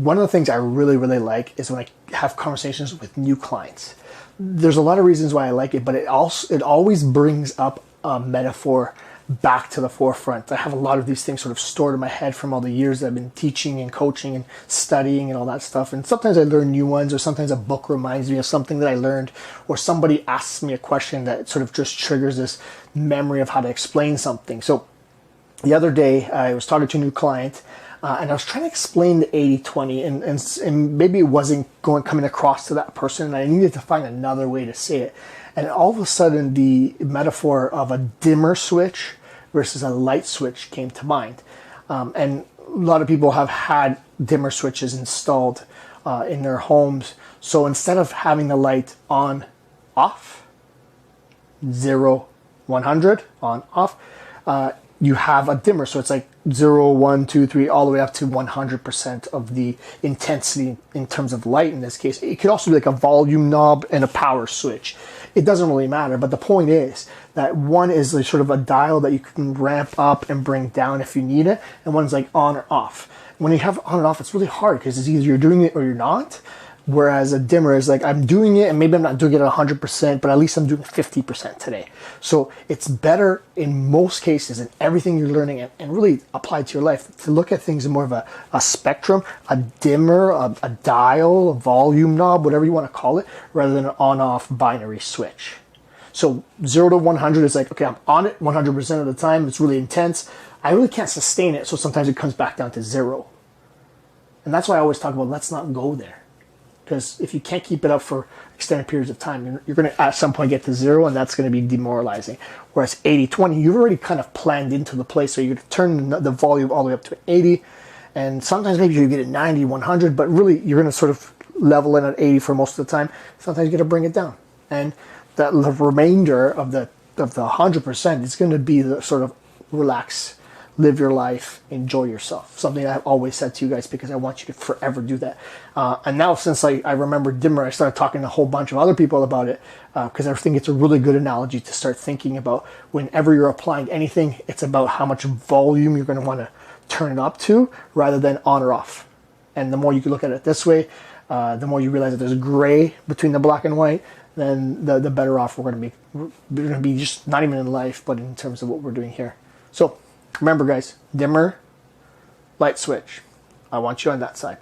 one of the things I really, really like is when I have conversations with new clients. There's a lot of reasons why I like it, but it always brings up a metaphor back to the forefront. I have a lot of these things sort of stored in my head from all the years that I've been teaching and coaching and studying and all that stuff. And sometimes I learn new ones, or sometimes a book reminds me of something that I learned, or somebody asks me a question that sort of just triggers this memory of how to explain something. So the other day I was talking to a new client, and I was trying to explain the 80-20, and maybe it wasn't coming across to that person, and I needed to find another way to say it. And all of a sudden, the metaphor of a dimmer switch versus a light switch came to mind. And a lot of people have had dimmer switches installed in their homes. So instead of having the light on, off, 0, 100, on, off, you have a dimmer. So it's like 0, 1, 2, 3, all the way up to 100% of the intensity in terms of light in this case. It could also be like a volume knob and a power switch. It doesn't really matter, but the point is that one is like sort of a dial that you can ramp up and bring down if you need it, and one's like on or off. When you have on and off, it's really hard because it's either you're doing it or you're not. Whereas a dimmer is like, I'm doing it and maybe I'm not doing it 100%, but at least I'm doing 50% today. So it's better in most cases in everything you're learning and really apply to your life to look at things in more of a spectrum, a dimmer, a dial, a volume knob, whatever you want to call it, rather than an on-off binary switch. So 0 to 100 is like, okay, I'm on it 100% of the time. It's really intense. I really can't sustain it. So sometimes it comes back down to 0. And that's why I always talk about, let's not go there. Because if you can't keep it up for extended periods of time, you're going to at some point get to 0, and that's going to be demoralizing. Whereas 80-20, you've already kind of planned into the place, so you're going to turn the volume all the way up to 80, and sometimes maybe you get it 90, 100, but really you're going to sort of level in at 80 for most of the time. Sometimes you got to bring it down, and the remainder of the 100% is going to be the sort of relax, live your life, enjoy yourself. Something I've always said to you guys because I want you to forever do that. And now since I remember dimmer, I started talking to a whole bunch of other people about it because I think it's a really good analogy to start thinking about whenever you're applying anything. It's about how much volume you're going to want to turn it up to rather than on or off. And the more you can look at it this way, the more you realize that there's gray between the black and white, then the better off we're going to be. We're going to be just not even in life, but in terms of what we're doing here. So remember, guys, dimmer, light switch. I want you on that side.